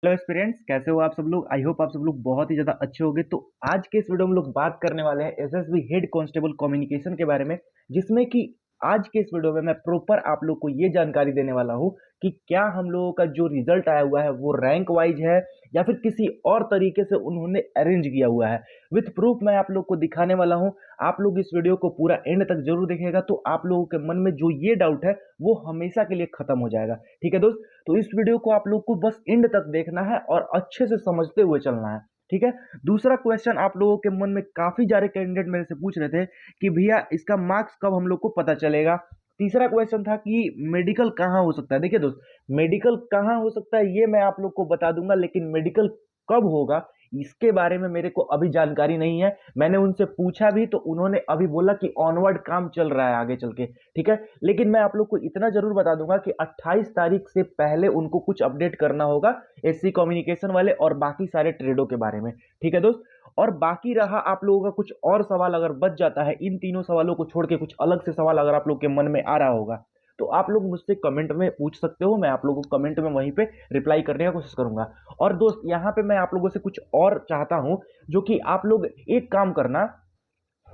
Hello aspirants, कैसे हो आप सब लोग। आई होप आप सब लोग बहुत ही ज़्यादा अच्छे होंगे। तो आज के इस वीडियो में हम लोग बात करने वाले हैं एसएसबी हेड कांस्टेबल कम्युनिकेशन के बारे में, जिसमें कि आज के इस वीडियो में मैं प्रॉपर आप लोग को ये जानकारी देने वाला हूँ कि क्या हम लोगों का जो रिजल्ट आया हुआ है वो रैंक वाइज है या फिर किसी और तरीके से उन्होंने अरेंज किया हुआ है। विथ प्रूफ मैं आप लोग को दिखाने वाला हूँ। आप लोग इस वीडियो को पूरा एंड तक जरूर देखिएगा, तो आप लोगों के मन में जो ये डाउट है वो हमेशा के लिए खत्म हो जाएगा। ठीक है दोस्त, तो इस वीडियो को आप लोग को बस एंड तक देखना है और अच्छे से समझते हुए चलना है। ठीक है। दूसरा क्वेश्चन आप लोगों के मन में काफी सारे कैंडिडेट मेरे से पूछ रहे थे कि भैया इसका मार्क्स कब हम लोग को पता चलेगा। तीसरा क्वेश्चन था कि मेडिकल कहाँ हो सकता है। देखिए दोस्त, मेडिकल कहाँ हो सकता है ये मैं आप लोग को बता दूंगा, लेकिन मेडिकल कब होगा इसके बारे में मेरे को अभी जानकारी नहीं है। मैंने उनसे पूछा भी तो उन्होंने अभी बोला कि ऑनवर्ड काम चल रहा है आगे चल के। ठीक है, लेकिन मैं आप लोग को इतना जरूर बता दूंगा कि 28 तारीख से पहले उनको कुछ अपडेट करना होगा एससी कम्युनिकेशन वाले और बाकी सारे ट्रेडों के बारे में। ठीक है दोस्त, और बाकी रहा आप लोगों का कुछ और सवाल अगर बच जाता है, इन तीनों सवालों को छोड़ के कुछ अलग से सवाल अगर आप लोग के मन में आ रहा होगा तो आप लोग मुझसे कमेंट में पूछ सकते हो। मैं आप लोगों को कमेंट में वहीं पे रिप्लाई करने का कोशिश करूंगा। और दोस्त यहाँ पे मैं आप लोगों से कुछ और चाहता हूं, जो कि आप लोग एक काम करना।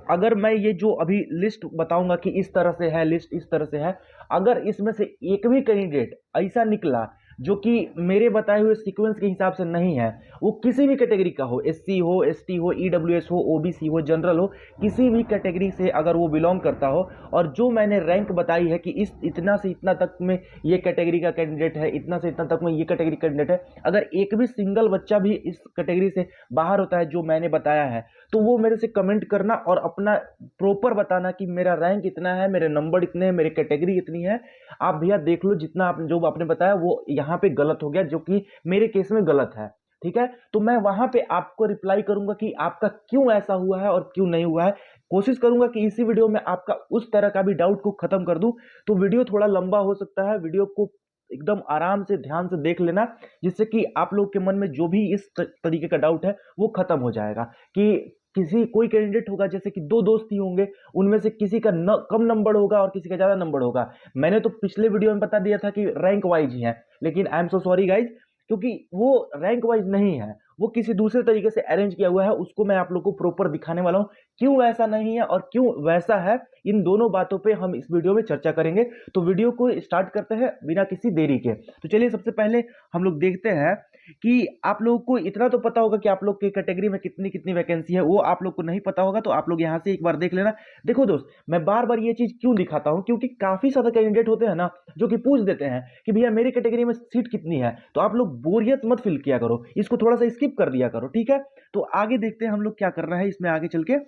अगर मैं ये जो अभी लिस्ट बताऊंगा कि इस तरह से है, लिस्ट इस तरह से है, अगर इसमें से एक भी कैंडिडेट ऐसा निकला जो कि मेरे बताए हुए सीक्वेंस के हिसाब से नहीं है, वो किसी भी कैटेगरी का हो, एससी हो, एसटी हो, ईडब्ल्यूएस हो, ओबीसी हो, जनरल हो, किसी भी कैटेगरी से अगर वो बिलोंग करता हो और जो मैंने रैंक बताई है कि इस इतना से इतना तक में ये कैटेगरी का कैंडिडेट है, इतना से इतना तक में ये कैटेगरी कैंडिडेट है, अगर एक भी सिंगल बच्चा भी इस कैटेगरी से बाहर होता है जो मैंने बताया है, तो वो मेरे से कमेंट करना और अपना प्रॉपर बताना कि मेरा रैंक इतना है, मेरे नंबर इतने हैं, मेरी कैटेगरी इतनी है। आप भैया देख लो, जितना आप जो आपने बताया वो यहाँ पे गलत हो गया, जो कि मेरे केस में गलत है। ठीक है, तो मैं वहां पे आपको रिप्लाई करूंगा कि आपका क्यों ऐसा हुआ है और क्यों नहीं हुआ है। कोशिश करूंगा कि इसी वीडियो में आपका उस तरह का भी डाउट को खत्म कर दूं। तो वीडियो थोड़ा लंबा हो सकता है, वीडियो को एकदम आराम से ध्यान से देख लेना, जिससे कि आप लोग के मन में जो भी इस तरीके का डाउट है वो खत्म हो जाएगा। कि किसी कोई कैंडिडेट होगा, जैसे कि दो दोस्त ही होंगे, उनमें से किसी का कम नंबर होगा और किसी का ज्यादा नंबर होगा। मैंने तो पिछले वीडियो में बता दिया था कि रैंक वाइज ही है, लेकिन I am so sorry guys, क्योंकि वो रैंक वाइज नहीं है, वो किसी दूसरे तरीके से अरेंज किया हुआ है। उसको मैं आप लोग को प्रॉपर दिखाने वाला हूं, क्यों ऐसा नहीं है और क्यों वैसा है। इन दोनों बातों पे हम इस वीडियो में चर्चा करेंगे। तो वीडियो को स्टार्ट करते हैं बिना किसी देरी के। तो चलिए सबसे पहले हम लोग देखते हैं कि आप लोगों को इतना तो पता होगा कि आप लोग के कैटेगरी में कितनी कितनी वैकेंसी है। वो आप लोग को नहीं पता होगा तो आप लोग यहाँ से एक बार देख लेना। देखो दोस्त, मैं बार बार ये चीज क्यों दिखाता हूँ, क्योंकि काफी सारे कैंडिडेट होते हैं ना जो कि पूछ देते हैं कि भैया मेरी कैटेगरी में सीट कितनी है। तो आप लोग बोरियत मत फील किया करो, इसको थोड़ा सा स्किप कर दिया करो। ठीक है, तो आगे देखते हैं हम लोग क्या करना है इसमें आगे चल के।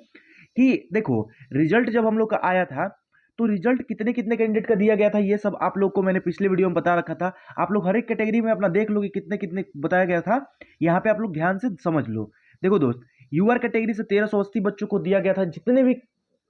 कि देखो, रिजल्ट जब हम लोग का आया था तो रिजल्ट कितने कितने कैंडिडेट का दिया गया था ये सब आप लोग को मैंने पिछले वीडियो में बता रखा था। आप लोग हर एक कैटेगरी में अपना देख लो कि कितने कितने बताया गया था। यहाँ पे आप लोग ध्यान से समझ लो। देखो दोस्त, यूआर कैटेगरी से 1380 बच्चों को दिया गया था, जितने भी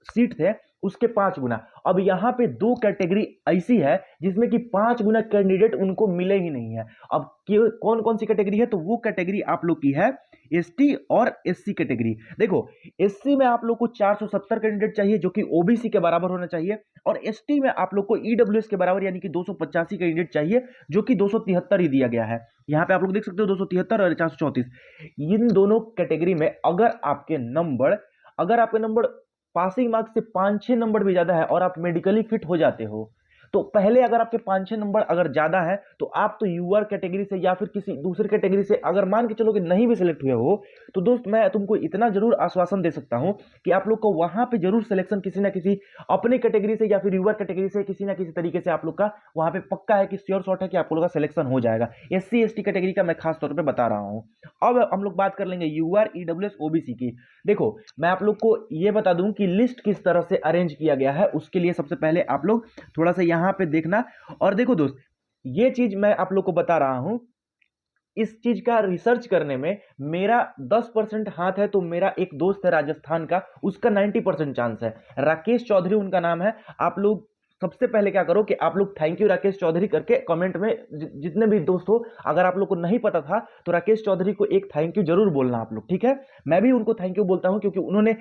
सीट थे उसके 5 गुना। अब यहाँ पे दो कैटेगरी ऐसी है जिसमें कि 5 गुना कैंडिडेट उनको मिले ही नहीं है। अब कौन कौन सी कैटेगरी है, तो वो कैटेगरी आप लोग की है एसटी और एससी कैटेगरी। देखो, एससी में आप लोग को 470 कैंडिडेट चाहिए जो कि ओबीसी के बराबर होना चाहिए, और एसटी में आप लोग को ईडब्ल्यूएस के बराबर यानी कि 285 कैंडिडेट चाहिए, जो कि 273 ही दिया गया है। यहाँ पे आप लोग देख सकते हो 273 और 434। इन दोनों कैटेगरी में अगर आपके नंबर पासिंग मार्क्स से 5-6 नंबर भी ज्यादा है और आप मेडिकली फिट हो जाते हो, तो पहले अगर आपके 5-6 नंबर अगर ज्यादा है तो आप तो यूआर कैटेगरी से या फिर किसी दूसरी कैटेगरी से अगर मान के चलो कि नहीं भी सिलेक्ट हुए हो, तो दोस्त मैं तुमको इतना जरूर आश्वासन दे सकता हूं कि आप लोग को वहां पे जरूर सिलेक्शन किसी ना किसी अपने कैटेगरी से या फिर यूआर कैटेगरी से किसी ना किसी तरीके से आप लोग का वहां पे पक्का है कि श्योर शॉट है कि आप लोग का सिलेक्शन हो जाएगा। एससी एसटी कैटेगरी का मैं खास तौर पर बता रहा हूं। अब हम लोग बात कर लेंगे यूआर ईडब्ल्यूएस ओबीसी की। देखो, मैं आप लोग को यह बता दूं कि लिस्ट किस तरह से अरेंज किया गया है। उसके लिए सबसे पहले आप लोग थोड़ा सा यहां पे देखना। और देखो दोस्त, ये चीज मैं आप लोग को बता रहा हूं, इस चीज का रिसर्च करने में मेरा 10% हाथ है, तो मेरा एक दोस्त है राजस्थान का, उसका 90% चांस है। राकेश चौधरी उनका नाम है। आप लोग सबसे पहले क्या करो कि आप लोग थैंक यू राकेश चौधरी करके कमेंट में जितने भी दोस्त हो, अगर आप लोग को नहीं पता था तो राकेश चौधरी को एक थैंक यू जरूर बोलना आप लोग। ठीक है, मैं भी उनको थैंक यू बोलता हूं क्योंकि उन्होंने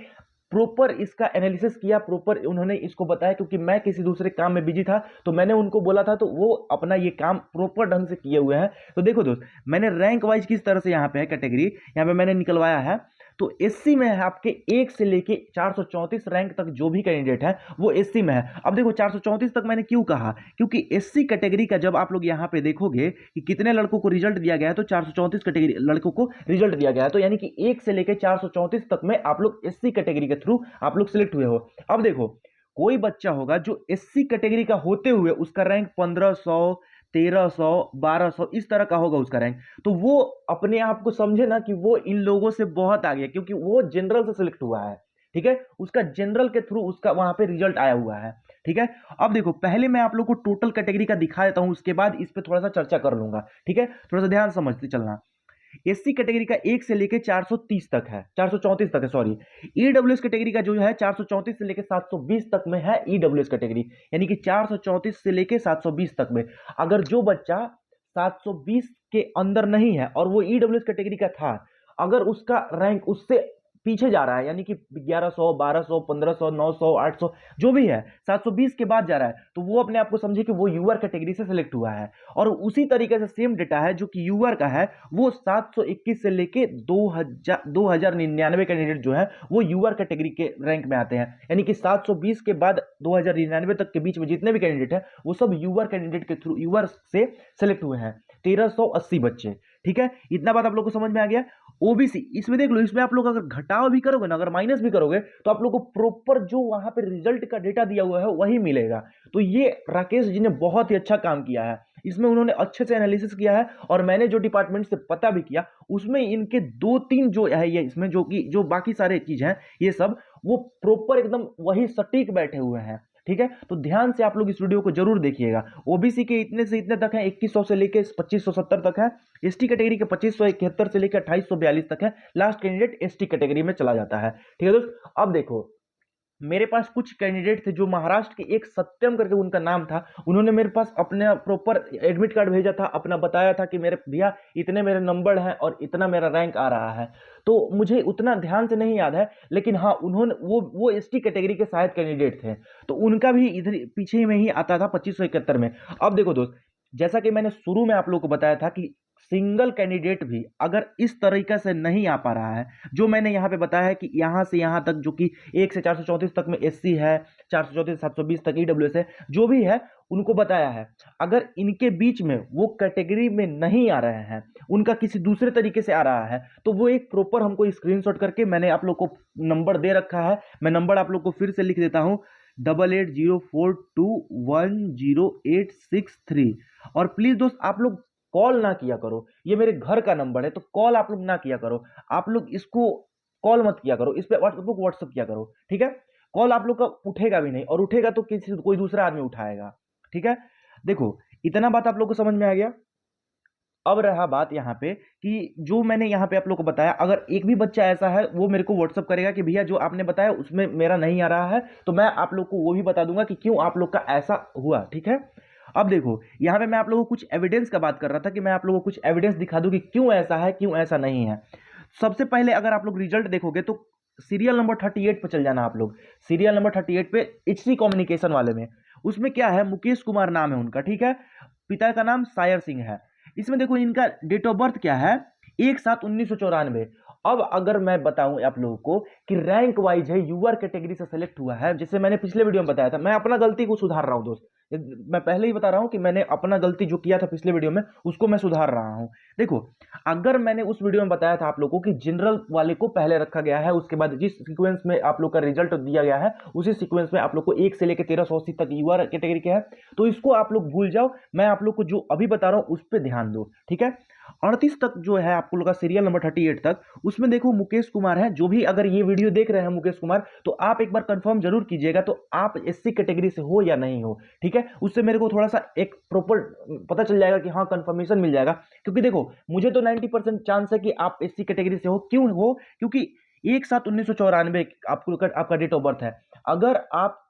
प्रॉपर इसका एनालिसिस किया, प्रॉपर उन्होंने इसको बताया, क्योंकि मैं किसी दूसरे काम में बिजी था तो मैंने उनको बोला था, तो वो अपना ये काम प्रॉपर ढंग से किए हुए हैं। तो देखो दोस्त, मैंने रैंक वाइज किस तरह से यहाँ पे है कैटेगरी, यहाँ पे मैंने निकलवाया है। तो एससी में है आपके 1 से लेके 434 रैंक तक जो भी कैंडिडेट है वो एससी में है। अब देखो 434 तक मैंने क्यों कहा, क्योंकि एससी कैटेगरी का जब आप लोग यहाँ पे देखोगे कि कितने लड़कों को रिजल्ट दिया गया है, तो 434 कैटेगरी लड़कों को रिजल्ट दिया गया है। तो यानी कि 1 से लेके 434 तक में आप लोग एससी कैटेगरी के थ्रू आप लोग सिलेक्ट हुए हो। अब देखो, कोई बच्चा होगा जो एससी कैटेगरी का होते हुए उसका रैंक 1500, 1300, 1200 इस तरह का होगा उसका रैंक, तो वो अपने आप को समझे ना कि वो इन लोगों से बहुत आगे है, क्योंकि वो जनरल से सिलेक्ट हुआ है। ठीक है, उसका जनरल के थ्रू उसका वहां पे रिजल्ट आया हुआ है। ठीक है, अब देखो पहले मैं आप लोग को टोटल कैटेगरी का दिखा देता हूं, उसके बाद इस पे थोड़ा सा चर्चा कर लूंगा। ठीक है, थोड़ा सा ध्यान समझते चलना। एससी कैटेगरी का 1 से लेके 430 तक है, 434 तक है सॉरी। ईडब्ल्यूएस कैटेगरी का जो है 434 से लेके 720 तक में है ईडब्ल्यूएस कैटेगरी, यानी कि 434 से लेके 720 तक में। अगर जो बच्चा 720 के अंदर नहीं है और वो ईडब्ल्यूएस कैटेगरी का था, अगर उसका रैंक उससे पीछे जा रहा है, यानी कि 1100, 1200, 1500, 900, 800 जो भी है 720 के बाद जा रहा है, तो वो अपने आप को समझे कि वो यूआर कैटेगरी से सिलेक्ट हुआ है। और उसी तरीके से सेम डेटा है जो कि यूआर का है, वो 721 से लेके 2099 कैंडिडेट जो है वो यूआर कैटेगरी के रैंक में आते हैं। यानी कि 720 के बाद 2099 तक के बीच में जितने भी कैंडिडेट हैं वो सब यूआर कैंडिडेट के थ्रू यूआर से सिलेक्ट हुए हैं, 1380 बच्चे। ठीक है, इतना बात आप लोग को समझ में आ गया। ओबीसी इसमें देख लो, इसमें आप लोग अगर घटाव भी करोगे ना, अगर माइनस भी करोगे, तो आप लोग को प्रॉपर जो वहां पे रिजल्ट का डेटा दिया हुआ है वही मिलेगा। तो ये राकेश जी ने बहुत ही अच्छा काम किया है, इसमें उन्होंने अच्छे से एनालिसिस किया है। और मैंने जो डिपार्टमेंट से पता भी किया उसमें इनके 2-3 जो है ये इसमें जो बाकी सारे चीज हैं ये सब वो प्रॉपर एकदम वही सटीक बैठे हुए हैं। ठीक है, तो ध्यान से आप लोग इस वीडियो को जरूर देखिएगा। ओबीसी के इतने से इतने तक है, 2100 से लेके 2570 तक है। एसटी कैटेगरी के 2571 से लेकर 2842 तक है। लास्ट कैंडिडेट एसटी कैटेगरी में चला जाता है। ठीक है दोस्त, अब देखो मेरे पास कुछ कैंडिडेट थे जो महाराष्ट्र के, एक सत्यम करके उनका नाम था, उन्होंने मेरे पास अपने प्रॉपर एडमिट कार्ड भेजा था, अपना बताया था कि मेरे भैया इतने मेरे नंबर हैं और इतना मेरा रैंक आ रहा है। तो मुझे उतना ध्यान से नहीं याद है, लेकिन हाँ उन्होंने वो एसटी कैटेगरी के शायद कैंडिडेट थे, तो उनका भी इधर पीछे में ही आता था 2571 में। अब देखो दोस्त, जैसा कि मैंने शुरू में आप लोगों को बताया था कि सिंगल कैंडिडेट भी अगर इस तरीके से नहीं आ पा रहा है, जो मैंने यहाँ पे बताया है कि यहाँ से यहाँ तक जो कि 1 से 434 तक में एससी है, 434 720 तक ईडब्ल्यूएस है, जो भी है उनको बताया है, अगर इनके बीच में वो कैटेगरी में नहीं आ रहे हैं, उनका किसी दूसरे तरीके से आ रहा है, तो वो एक प्रॉपर हमको स्क्रीनशॉट करके मैंने आप लोग को नंबर दे रखा है। मैं नंबर आप लोग को फिर से लिख देता हूँ, 8804210863। और प्लीज दोस्त आप लोग कॉल ना किया करो, ये मेरे घर का नंबर है, तो कॉल आप लोग ना किया करो, आप लोग इसको कॉल मत किया करो, इस पे व्हाट्सअप किया करो। ठीक है, कॉल आप लोग का उठेगा भी नहीं, और उठेगा तो किसी कोई दूसरा आदमी उठाएगा। ठीक है, देखो इतना बात आप लोग को समझ में आ गया। अब रहा बात यहाँ पे कि जो मैंने यहाँ पे आप लोग को बताया, अगर एक भी बच्चा ऐसा है वो मेरे को व्हाट्सअप करेगा कि भैया जो आपने बताया उसमें मेरा नहीं आ रहा है, तो मैं आप लोग को वो भी बता दूंगा कि क्यों आप लोग का ऐसा हुआ। ठीक है, अब देखो यहाँ पे मैं आप लोगों को कुछ एविडेंस का बात कर रहा था कि मैं आप लोगों को कुछ एविडेंस दिखा दूं कि क्यों ऐसा है क्यों ऐसा नहीं है। सबसे पहले अगर आप लोग रिजल्ट देखोगे तो सीरियल नंबर 38 पे चल जाना आप लोग, सीरियल नंबर 38 पे एचसी कम्युनिकेशन वाले में, उसमें क्या है, मुकेश कुमार नाम है उनका। ठीक है, पिता का नाम सायर सिंह है। इसमें देखो इनका डेट ऑफ बर्थ क्या है, 1/7/1994। अब अगर मैं बताऊं आप लोगों को कि रैंक वाइज है, यूआर कैटेगरी से सेलेक्ट हुआ है, जैसे मैंने पिछले वीडियो में बताया था, मैं अपना गलती को सुधार रहा हूं दोस्त, मैं पहले ही बता रहा हूं कि मैंने अपना गलती जो किया था पिछले वीडियो में उसको मैं सुधार रहा हूं। देखो अगर मैंने उस वीडियो में बताया था आप लोगों को कि जनरल वाले को पहले रखा गया है, उसके बाद जिस सीक्वेंस में आप लोग का रिजल्ट दिया गया है उसी सीक्वेंस में आप लोग को 1 से लेकर 1380 तक यूआर कैटेगरी के है, तो इसको आप लोग भूल जाओ, मैं आप लोग को जो अभी बता रहा हूं उस पर ध्यान दो। ठीक है, 38 तक जो है आपको लोग का सीरियल नंबर 38 तक, उसमें देखो मुकेश कुमार है। जो भी अगर ये वीडियो देख रहे हैं मुकेश कुमार, तो आप एक बार कंफर्म जरूर कीजिएगा तो आप एससी कैटेगरी से हो या नहीं हो। ठीक है, उससे मेरे को थोड़ा सा एक प्रॉपर पता चल जाएगा कि हाँ कंफर्मेशन मिल जाएगा, क्योंकि देखो मुझे तो 90% चांस है कि आप एससी कैटेगरी से हो। क्यों हो, क्योंकि 1/7/1994 आपका डेट ऑफ बर्थ है। अगर आप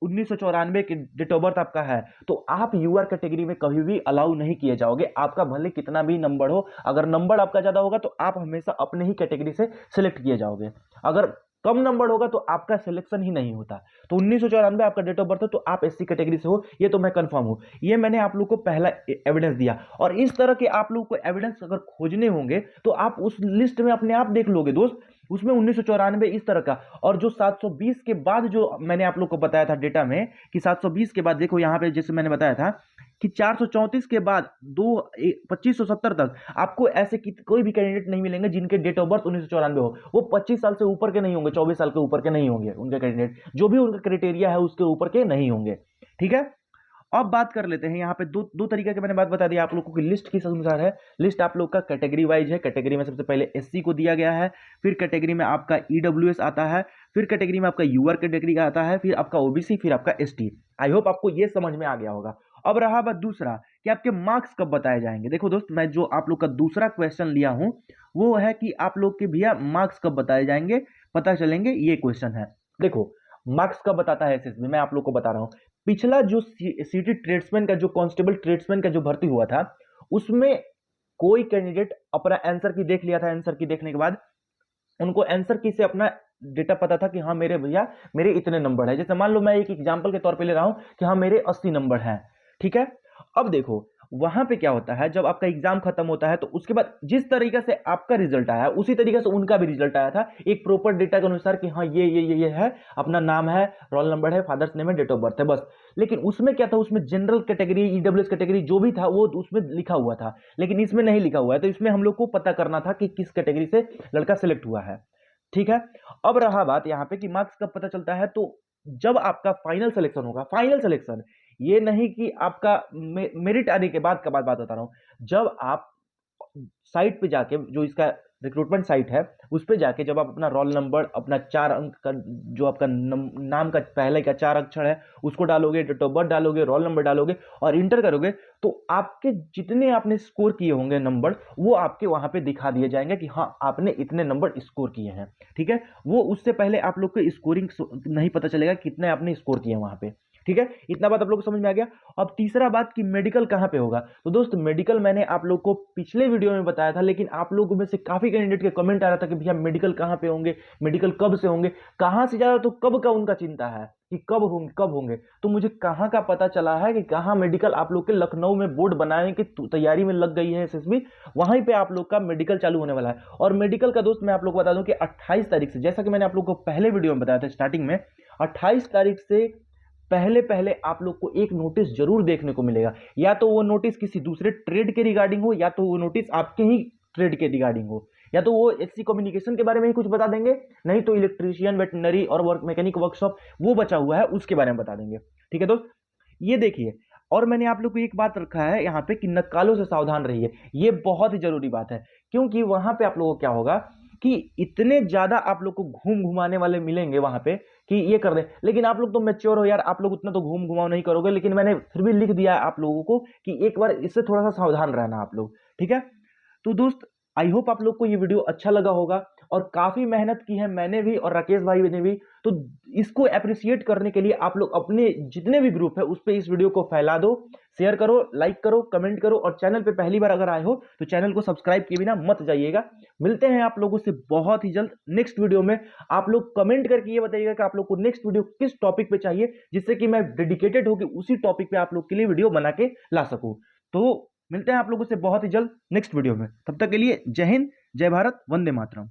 1994 के डेट ऑफ बर्थ आपका है तो आप यूआर कैटेगरी में कभी भी अलाउ नहीं किए जाओगे, आपका भले कितना भी नंबर हो, अगर नंबर आपका ज्यादा होगा तो आप हमेशा अपने ही कैटेगरी से सिलेक्ट किए जाओगे। अगर कम नंबर होगा तो आपका सिलेक्शन ही नहीं होता। तो 1994 आपका डेट ऑफ बर्थ है तो आप एससी कैटेगरी से हो, ये तो मैं कंफर्म हूं। ये मैंने आप लोग को पहला एविडेंस दिया। और इस तरह के आप लोग को एविडेंस अगर खोजने होंगे तो आप उस लिस्ट में अपने आप देख लोगे दोस्त, उसमें 1994 इस तरह का। और जो 720 के बाद जो मैंने आप लोग को बताया था डेटा में कि 720 के बाद देखो यहां पे जैसे मैंने बताया था कि 434 के बाद 2570 तक आपको ऐसे कोई भी कैंडिडेट नहीं मिलेंगे जिनके डेट ऑफ बर्थ 1994 हो। वो 25 साल से ऊपर के नहीं होंगे, 24 साल के ऊपर के नहीं होंगे उनके कैंडिडेट, जो भी उनका क्राइटेरिया है उसके ऊपर के नहीं होंगे। ठीक है, अब बात कर लेते हैं यहाँ पे दो तरीके के मैंने बात बता दी आप लोगों की लिस्ट किस अनुसार है। लिस्ट आप लोग का कैटेगरी वाइज है। कैटेगरी में सबसे पहले एससी को दिया गया है, फिर कैटेगरी में आपका ईडब्ल्यूएस आता है, फिर कैटेगरी में आपका यूआर कैटेगरी का आता है, फिर आपका ओबीसी, फिर आपका एसटी। आई होप आपको ये समझ में आ गया होगा। अब रहा बात दूसरा कि आपके मार्क्स कब बताए जाएंगे। देखो दोस्त, मैं जो आप लोग का दूसरा क्वेश्चन लिया हूं वो है कि आप लोग के भैया मार्क्स कब बताए जाएंगे, पता चलेंगे, ये क्वेश्चन है। देखो मार्क्स कब बताता है एसएसबी, मैं आप लोग को बता रहा हूं। पिछला जो सिटी ट्रेड्समैन का जो कांस्टेबल ट्रेड्समैन का जो भर्ती हुआ था उसमें कोई कैंडिडेट अपना आंसर की देख लिया था। आंसर की देखने के बाद उनको आंसर की से अपना डेटा पता था कि हाँ मेरे भैया मेरे इतने नंबर है। जैसे मान लो मैं एक एग्जांपल के तौर पे ले रहा हूं कि हाँ मेरे 80 नंबर हैं। ठीक है, अब देखो वहां पे क्या होता है, जब आपका एग्जाम खत्म होता है तो उसके बाद जिस तरीके से आपका रिजल्ट आया उसी तरीके से उनका भी रिजल्ट आया था, एक प्रॉपर डेटा के अनुसार कि हाँ ये है, अपना नाम है, रोल नंबर है, फादर्स नेम है, डेट ऑफ बर्थ है, बस। लेकिन उसमें क्या था, उसमें जनरल कैटेगरी, ईडब्ल्यूएस कैटेगरी जो भी था वो उसमें लिखा हुआ था, लेकिन इसमें नहीं लिखा हुआ है। तो इसमें हम लोग को पता करना था कि किस कैटेगरी से लड़का सिलेक्ट हुआ है। ठीक है, अब रहा बात यहाँ पे कि मार्क्स कब पता चलता है, तो जब आपका फाइनल सिलेक्शन होगा। फाइनल सिलेक्शन ये नहीं कि आपका मेरिट आने के बाद का बात बता रहा हूं। जब आप साइट पे जाके, जो इसका रिक्रूटमेंट साइट है उस पे जाके जब आप अपना रोल नंबर, अपना 4 अंक का जो आपका नाम का पहले का 4 अक्षर है उसको डालोगे, डेट ऑफ बर्थ डालोगे, रोल नंबर डालोगे और इंटर करोगे, तो आपके जितने आपने स्कोर किए होंगे नंबर वो आपके वहां पे दिखा दिए जाएंगे कि हाँ आपने इतने नंबर स्कोर किए हैं। ठीक है, वो उससे पहले आप लोग को स्कोरिंग नहीं पता चलेगा कितने आपने स्कोर किए वहां पे। ठीक है, इतना बात आप लोग को समझ में आ गया। अब तीसरा बात कि मेडिकल कहां पे होगा, तो दोस्त मेडिकल मैंने आप लोग को पिछले वीडियो में बताया था, लेकिन आप लोगों में से काफी कैंडिडेट के कमेंट आ रहा था कि भैया मेडिकल कहां पे होंगे, मेडिकल कब से होंगे, कहां से ज्यादा तो कब का उनका चिंता है कि कब होंगे। तो मुझे कहां का पता चला है कि कहां मेडिकल आप लोग के लखनऊ में बोर्ड बनाने की तैयारी में लग गई है एसएसबी, वहीं पे आप लोग का मेडिकल चालू होने वाला है। और मेडिकल का दोस्त मैं आप लोग को बता दूं कि 28 तारीख से, जैसा कि मैंने आप लोग को पहले वीडियो में बताया था स्टार्टिंग में, 28 तारीख से पहले पहले आप लोग को एक नोटिस जरूर देखने को मिलेगा। या तो वो नोटिस किसी दूसरे ट्रेड के रिगार्डिंग हो, या तो वो नोटिस आपके ही ट्रेड के रिगार्डिंग हो, या तो वो एचसी कम्युनिकेशन के बारे में ही कुछ बता देंगे, नहीं तो इलेक्ट्रीशियन, वेटनरी और वर्क मैकेनिक वर्कशॉप वो बचा हुआ है उसके बारे में बता देंगे। ठीक है दोस्त, ये देखिए। और मैंने आप लोग को एक बात रखा है यहाँ पे कि नक्कालों से सावधान रहिए, ये बहुत ही जरूरी बात है। क्योंकि वहां पे आप लोगों को क्या होगा कि इतने ज्यादा आप लोग को घूम घुमाने वाले मिलेंगे वहां पे कि ये कर दे। लेकिन आप लोग तो मैच्योर हो यार, आप लोग उतना तो घूम घुमाव नहीं करोगे, लेकिन मैंने फिर भी लिख दिया है आप लोगों को कि एक बार इससे थोड़ा सा सावधान रहना आप लोग। ठीक है, तो दोस्त आई होप आप लोग को ये वीडियो अच्छा लगा होगा। और काफी मेहनत की है मैंने भी और राकेश भाई ने भी, तो इसको अप्रिशिएट करने के लिए आप लोग अपने जितने भी ग्रुप है उस पर इस वीडियो को फैला दो, शेयर करो, लाइक करो, कमेंट करो, और चैनल पे पहली बार अगर आए हो तो चैनल को सब्सक्राइब किए बिना मत जाइएगा। मिलते हैं आप लोगों से बहुत ही जल्द नेक्स्ट वीडियो में। आप लोग कमेंट करके ये बताइएगा कि आप लोग को नेक्स्ट वीडियो किस टॉपिक पे चाहिए, जिससे कि मैं डेडिकेटेड होकर उसी टॉपिक पे आप लोग के लिए वीडियो बना के ला सकूं। तो मिलते हैं आप लोगों से बहुत ही जल्द नेक्स्ट वीडियो में। तब तक के लिए जय हिंद, जय भारत, वंदे मातरम।